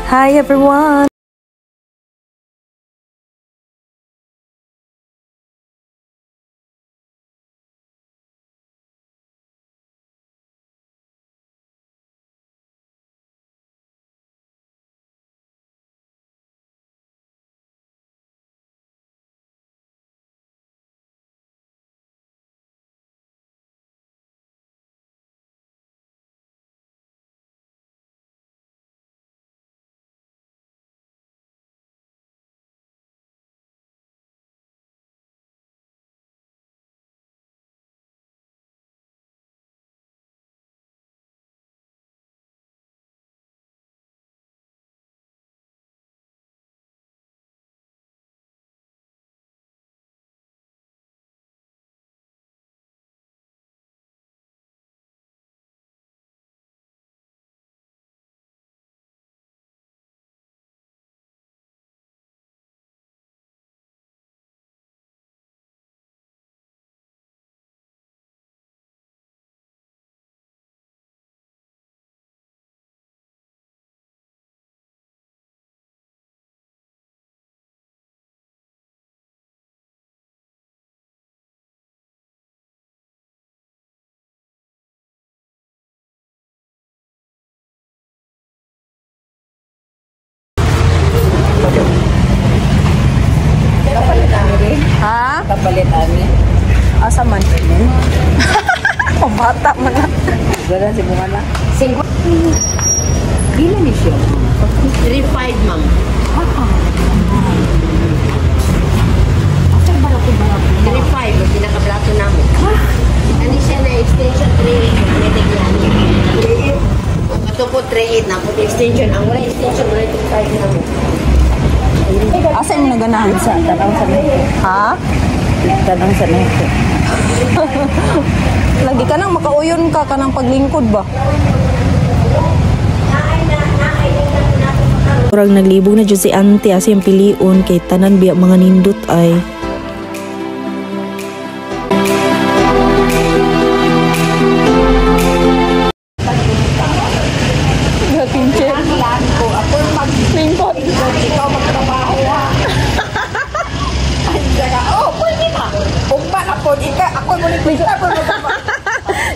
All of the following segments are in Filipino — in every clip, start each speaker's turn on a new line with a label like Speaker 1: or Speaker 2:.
Speaker 1: Hi everyone! Ha?
Speaker 2: Kapalit ani.
Speaker 1: Asa man? O bata man na.
Speaker 2: Garan si bunga na.
Speaker 3: 50.
Speaker 2: Dili ni siya.
Speaker 3: 3.5, ma'am.
Speaker 2: Asa barako barako.
Speaker 3: 3.5, ang pinaka-blato namin. Ano siya na extension 3.8. Magnetic yan. 3.8. Ito po 3.8 na po extension. Ang wala extension, wala 3.5 namin.
Speaker 1: Asa yung naganahan sa?
Speaker 2: Tanang sa nito.
Speaker 1: Ha?
Speaker 2: Tanang sa nito.
Speaker 1: Lagi ka nang makauyon ka kanang paglingkod ba?
Speaker 4: Kurang naglibog na dyan si auntie as yung piliun kay tanan biya mga nindot ay.
Speaker 1: Gatinche.
Speaker 2: Ko ako
Speaker 1: Lingkod.
Speaker 2: ikaw magtrabaho ha. Ay saka oh pwede na. Ugma na po ika ako mo ni Krista po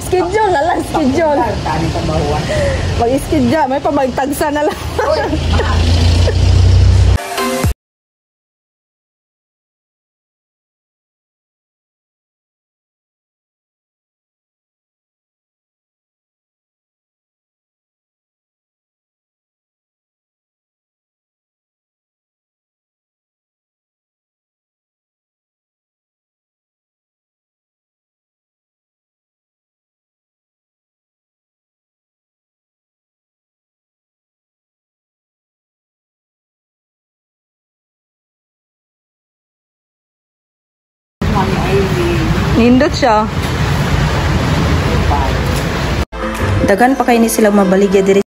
Speaker 1: Schedule na lang, schedule.
Speaker 2: Tani ka bawa.
Speaker 1: Mag-schedule, may pamagtagsa na lang. Nindot siya.
Speaker 4: Dagan pa kayo ni silang mabaligya diri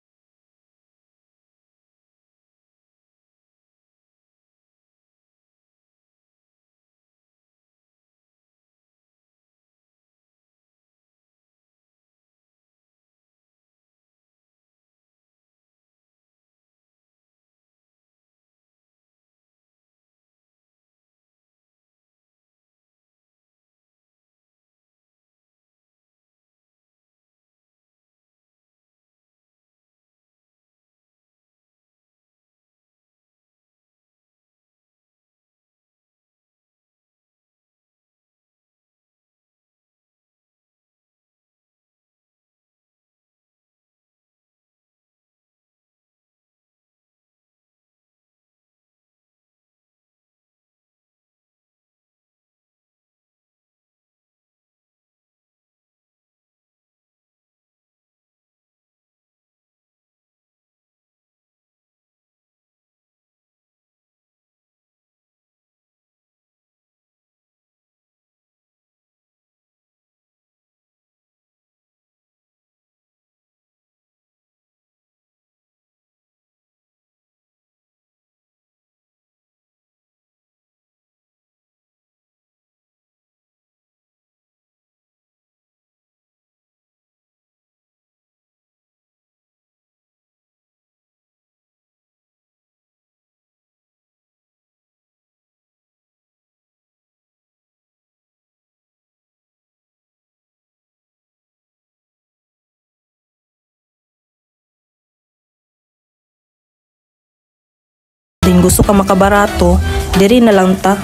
Speaker 4: Din gusto ka makabarato, diri na lang ta.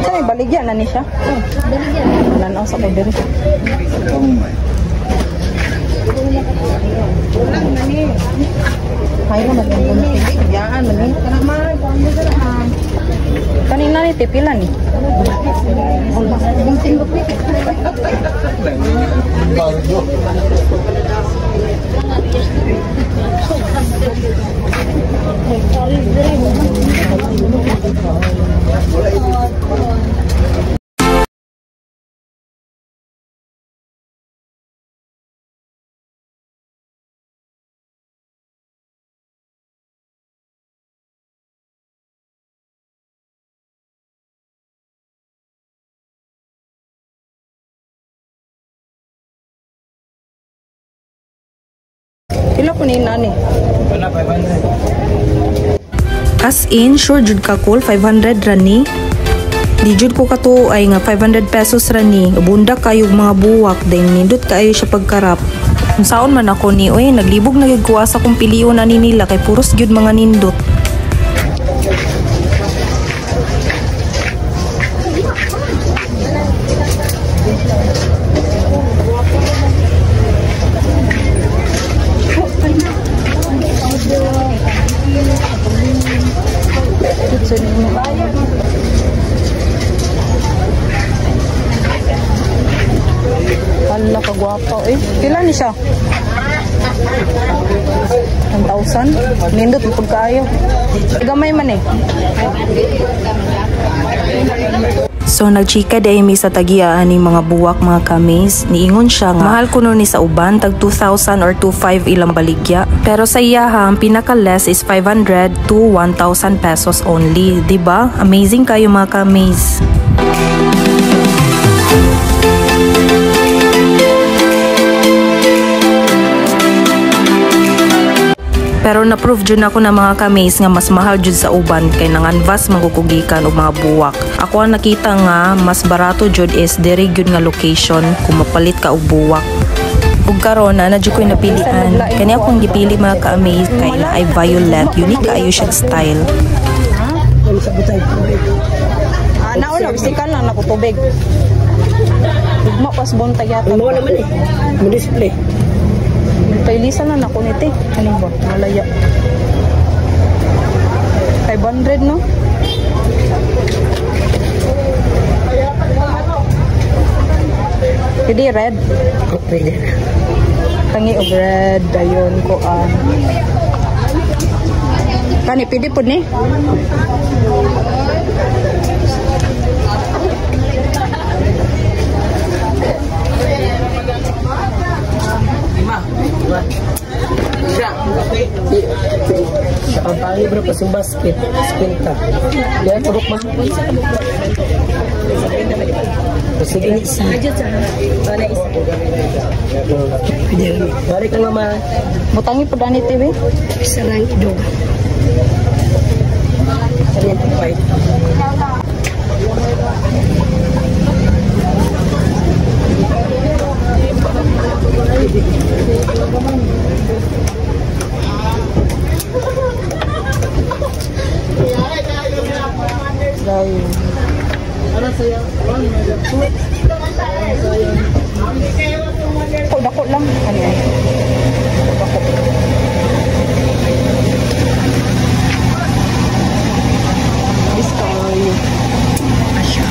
Speaker 1: Saan baligyan na ni siya? Nanaw sa kuder. Hay na magandang yan mani. Kanina ni tipilan ni. Pila ko ni nani?
Speaker 4: As in, sure jud ka cool, 500 rani. Di jud ko kato ay nga 500 pesos rani. Bunda kayo mga buwak, dahil nindot kayo siya pagkarap. Kung saon man ako ni, oy, naglibog nagigkuha sa kong piliyon na nila kay puros jud mga nindot.
Speaker 1: Hala ka gwapa eh. Pila ni siya? 1,000? Nindot mo pagkaayo. Gamay man eh.
Speaker 4: So nagchika day mi sa tagiaan ni mga buwak mga kamis. Niingon siya nga mahal kuno ni sa uban tag 2,000 or 2,500 ilang baligya. Pero sa iya ang pinaka less is 500 to 1,000 pesos only, di ba? Amazing kayo mga kamis. Pero na-prove jud ako na mga kamis nga mas mahal jud sa uban kay nanganvas magukugikan og mga buwak. Ako ang nakita nga mas barato jud is diri gyud nga location kung mapalit ka og buwak. Ug karon na jud ko'y napilian. Kani akong gipili mga kamis kay na ay violet, unique kaayo siya style.
Speaker 1: Nauna bisikal lang na ko tubig. Ugma pas bontag yata.
Speaker 2: Mo naman eh. Mo display.
Speaker 1: Pailisan na ako nito. Ano ba? Malaya. 500 no? Pwede red.
Speaker 2: Pwede.
Speaker 1: Tangi og red. Dayon ko ang. Kani pwede po ni?
Speaker 2: Ang pangit bro pas yung basket. Spinta. Yan, turok ma. Sige ni si. Balik ka mama.
Speaker 1: Butangi po dani TV.
Speaker 2: Sarang idog. Sarang pipay.
Speaker 1: Dayon. Dako lang. Ano yan? Dako. Discovery. Asya.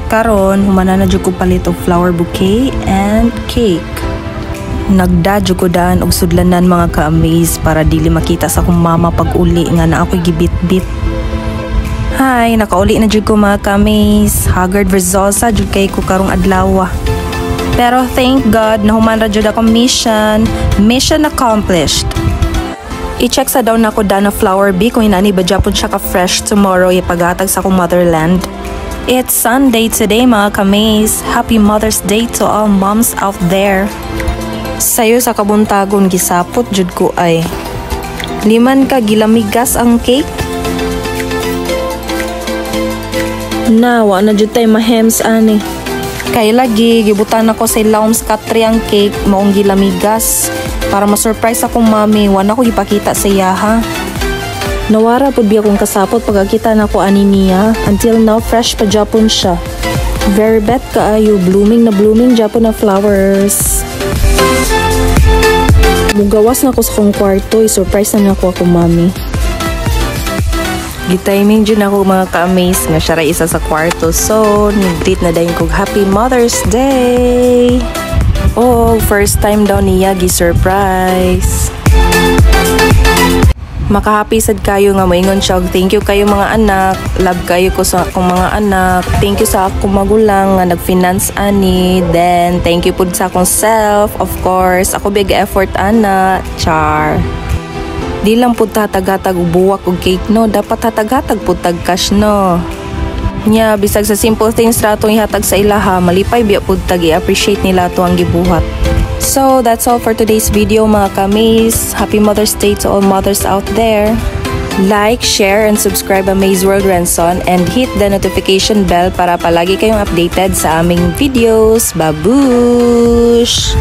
Speaker 4: Karon humana na jud ko palit og flower bouquet and cake. Nagda jud ko daan og sudlanan mga ka-amaze para dili makita sa akong mama pag uli nga na ako'y gibit-bit. Hi, nakauli na jud ko mga ka-amaze. Haggard Verzosa jud kay ko karong adlaw. Pero thank God na human ra jud akong mission. Mission accomplished. I-check sa daw na ko daan na flower bee kung inani ba Japon siya ka-fresh tomorrow ipagatag sa akong motherland. It's Sunday today mga ka-amaze. Happy Mother's Day to all moms out there. Sayo sa kabuntagon gisapot jud ko ay 5 ka gilamigas ang cake. Na, na jud tay mahems ani. Kay lagi gibutan ako sa ilawom sa katri ang cake maong gilamigas para ma-surprise akong mami. Wala ko ipakita sa iya ha. Nawara pud biya kong kasapot pagkakita nako ani niya. Until now fresh pa Japon siya. Very bet kaayo, blooming na Japon na flowers. Mugawas na ko sa kong kwarto, i-surprise na ako mami. Gitiming dyan ako mga ka-amaze nga siya isa sa kwarto. So, nag-date na dahin kong Happy Mother's Day! Oh, first time daw niya gi-surprise. Makahappy sad kayo nga moingon siya. Thank you kayo mga anak. Love kayo ko sa akong mga anak. Thank you sa akong magulang nga nag-finance ani. Then, thank you pud sa akong self. Of course, ako big effort ana. Char. Di lang pud hatag-hatag buwak og cake no. Dapat hatag-hatag pud tag cash no. Nya, bisag sa simple things ra atong ihatag sa ilaha, malipay biya pud tag i-appreciate nila to ang gibuhat. So, that's all for today's video mga ka-amaze. Happy Mother's Day to all mothers out there. Like, share, and subscribe Amaze World Renson and hit the notification bell para palagi kayong updated sa aming videos. Babush!